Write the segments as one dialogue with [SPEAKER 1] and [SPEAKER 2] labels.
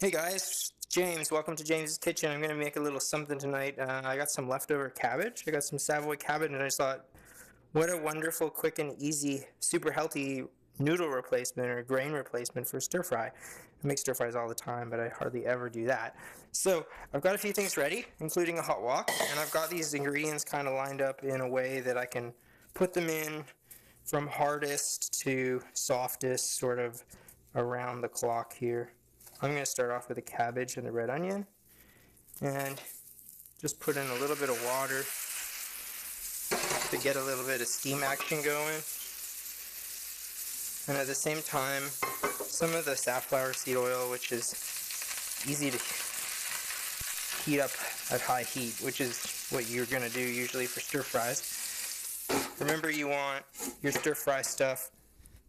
[SPEAKER 1] Hey guys, James. Welcome to James's Kitchen. I'm gonna make a little something tonight. I got some leftover cabbage. I got some Savoy cabbage, and I just thought, what a wonderful, quick, and easy, super healthy noodle replacement or grain replacement for stir fry. I make stir fries all the time, but I hardly ever do that. So I've got a few things ready, including a hot wok, and I've got these ingredients kind of lined up in a way that I can put them in from hardest to softest, sort of around the clock here. I'm going to start off with the cabbage and the red onion and just put in a little bit of water to get a little bit of steam action going. And at the same time, some of the safflower seed oil, which is easy to heat up at high heat, which is what you're going to do usually for stir fries. Remember, you want your stir fry stuff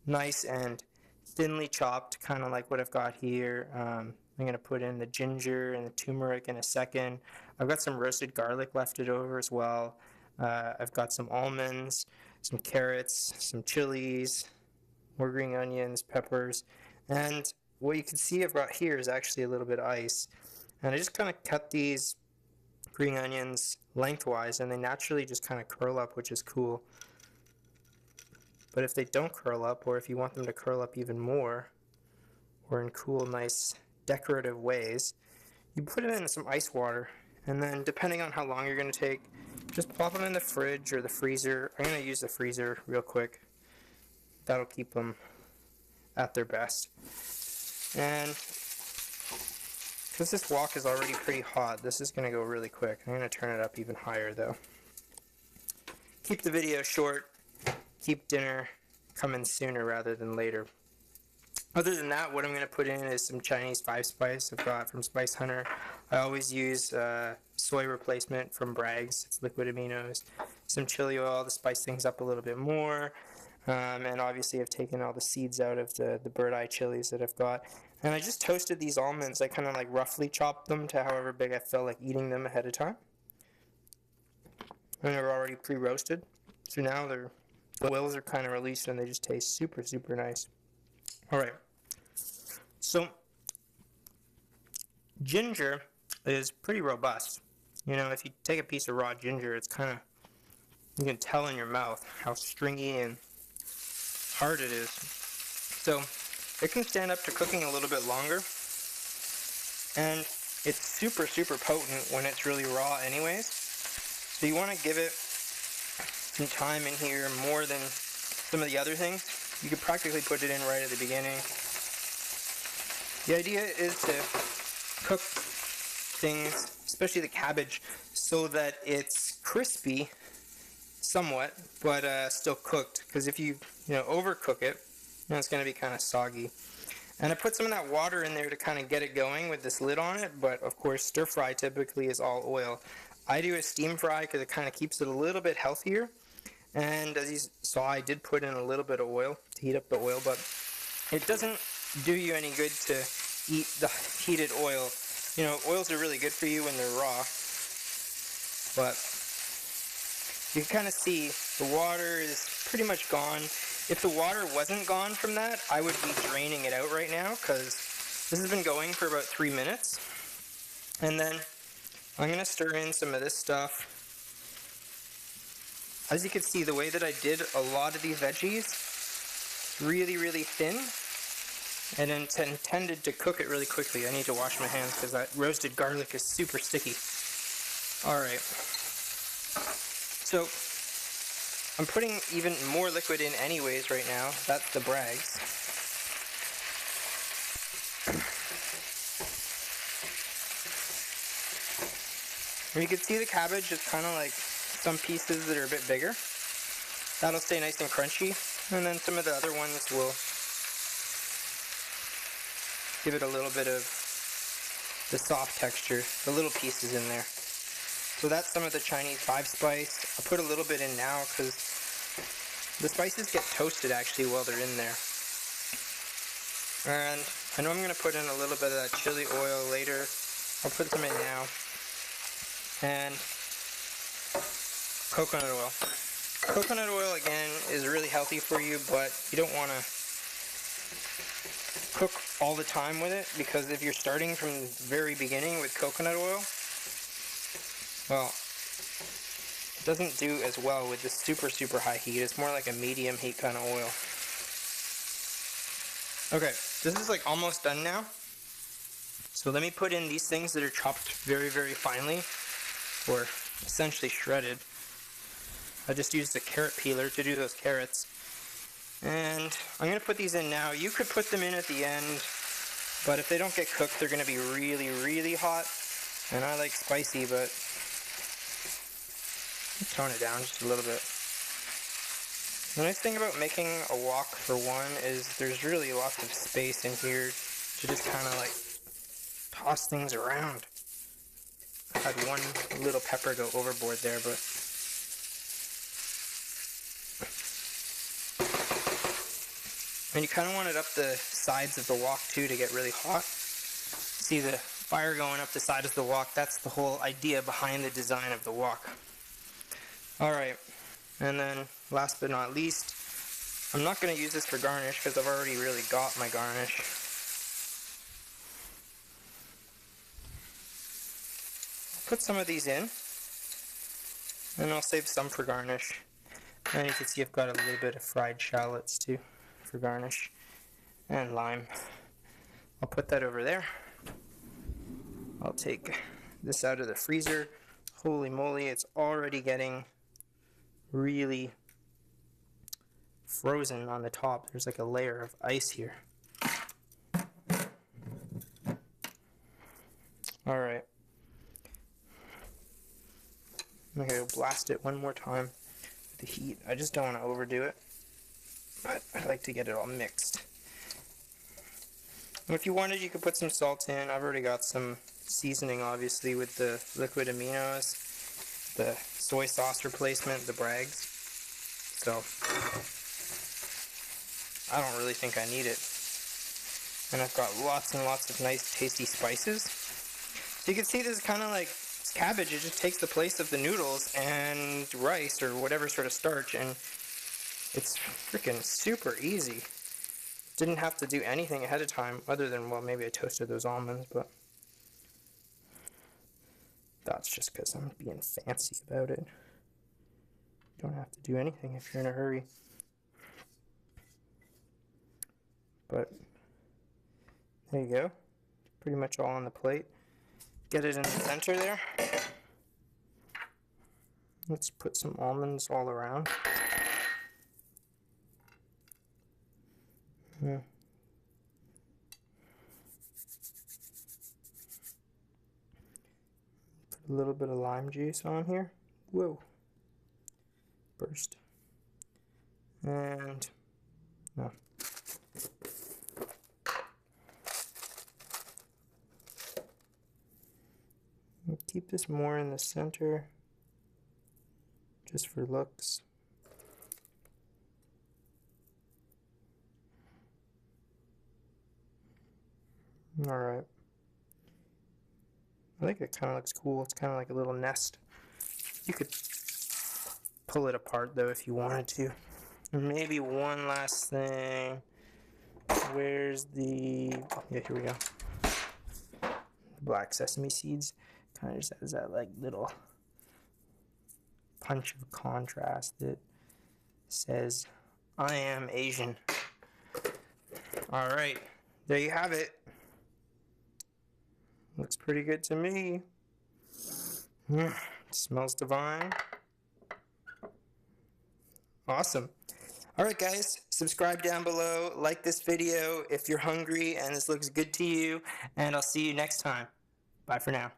[SPEAKER 1] nice and thinly chopped, kind of like what I've got here. I'm going to put in the ginger and the turmeric in a second. I've got some roasted garlic left over as well. I've got some almonds, some carrots, some chilies, more green onions, peppers, and what you can see I've got here is actually a little bit of ice. And I just kind of cut these green onions lengthwise, and they naturally just kind of curl up, which is cool. But if they don't curl up, or if you want them to curl up even more, or in cool, nice, decorative ways, you put it in some ice water, and then depending on how long you're going to take, just pop them in the fridge or the freezer. I'm going to use the freezer real quick. That'll keep them at their best. And because this wok is already pretty hot, this is going to go really quick. I'm going to turn it up even higher though. Keep the video short. Keep dinner coming sooner rather than later. Other than that, what I'm going to put in is some Chinese 5-spice I've got from Spice Hunter. I always use soy replacement from Bragg's. It's liquid aminos. Some chili oil to spice things up a little bit more. And obviously I've taken all the seeds out of the bird eye chilies that I've got. And I just toasted these almonds. I kind of like roughly chopped them to however big I felt like eating them ahead of time. And they're already pre-roasted. So now the oils are kind of released and they just taste super, super nice. Alright. So, ginger is pretty robust. You know, if you take a piece of raw ginger, it's kind of, you can tell in your mouth how stringy and hard it is. So, it can stand up to cooking a little bit longer. And it's super, super potent when it's really raw anyways. So you want to give it some time in here, more than some of the other things. You could practically put it in right at the beginning. The idea is to cook things, especially the cabbage, so that it's crispy somewhat, but still cooked. Because if you overcook it, it's going to be kind of soggy. And I put some of that water in there to kind of get it going with this lid on it, but of course stir fry typically is all oil. I do a steam fry because it kind of keeps it a little bit healthier. And as you saw, I did put in a little bit of oil to heat up the oil, but it doesn't do you any good to eat the heated oil. You know, oils are really good for you when they're raw, but you can kind of see the water is pretty much gone. If the water wasn't gone from that, I would be draining it out right now because this has been going for about 3 minutes. And then I'm going to stir in some of this stuff. As you can see, the way that I did a lot of these veggies, really, really thin, and intended to cook it really quickly. I need to wash my hands because that roasted garlic is super sticky. Alright. So, I'm putting even more liquid in anyways right now. That's the Bragg's. And you can see the cabbage is kind of like some pieces that are a bit bigger. That'll stay nice and crunchy. And then some of the other ones will give it a little bit of the soft texture, the little pieces in there. So that's some of the Chinese 5-spice. I'll put a little bit in now because the spices get toasted actually while they're in there. And I know I'm going to put in a little bit of that chili oil later. I'll put some in now. And coconut oil. Coconut oil, again, is really healthy for you, but you don't want to cook all the time with it, because if you're starting from the very beginning with coconut oil, well, it doesn't do as well with the super high heat. It's more like a medium heat kind of oil. Okay, this is like almost done now. So let me put in these things that are chopped very finely, or essentially shredded. I just used a carrot peeler to do those carrots. And I'm going to put these in now. You could put them in at the end, but if they don't get cooked, they're going to be really hot. And I like spicy, but tone it down just a little bit. The nice thing about making a wok for one is there's really lots of space in here to just kind of like toss things around. I had one little pepper go overboard there, but and you kind of want it up the sides of the wok too to get really hot. See the fire going up the side of the wok? That's the whole idea behind the design of the wok. Alright, and then last but not least, I'm not going to use this for garnish because I've already really got my garnish. Put some of these in, and I'll save some for garnish. And you can see I've got a little bit of fried shallots too for garnish, and lime. I'll put that over there. I'll take this out of the freezer. Holy moly, it's already getting really frozen on the top. There's like a layer of ice here. Alright. I'm going to blast it one more time with the heat. I just don't want to overdo it, but I like to get it all mixed. And if you wanted, you could put some salt in. I've already got some seasoning, obviously, with the liquid aminos, the soy sauce replacement, the Bragg's. So I don't really think I need it. And I've got lots and lots of nice tasty spices. So you can see this is kind of like cabbage. It just takes the place of the noodles and rice or whatever sort of starch, and it's freaking super easy. Didn't have to do anything ahead of time other than, well, maybe I toasted those almonds, but that's just because I'm being fancy about it. You don't have to do anything if you're in a hurry. But there you go. Pretty much all on the plate. Get it in the center there. Let's put some almonds all around. Put a little bit of lime juice on here. Whoa. Burst. And no. We'll keep this more in the center, just for looks. Alright. I think it kind of looks cool. It's kind of like a little nest. You could pull it apart though if you wanted to. And maybe one last thing. Where's the... yeah, here we go. Black sesame seeds. Kind of just has that like little punch of contrast that says, I am Asian. Alright, there you have it. Looks pretty good to me. Smells divine. Awesome. Alright guys, subscribe down below, like this video if you're hungry and this looks good to you, and I'll see you next time. Bye for now.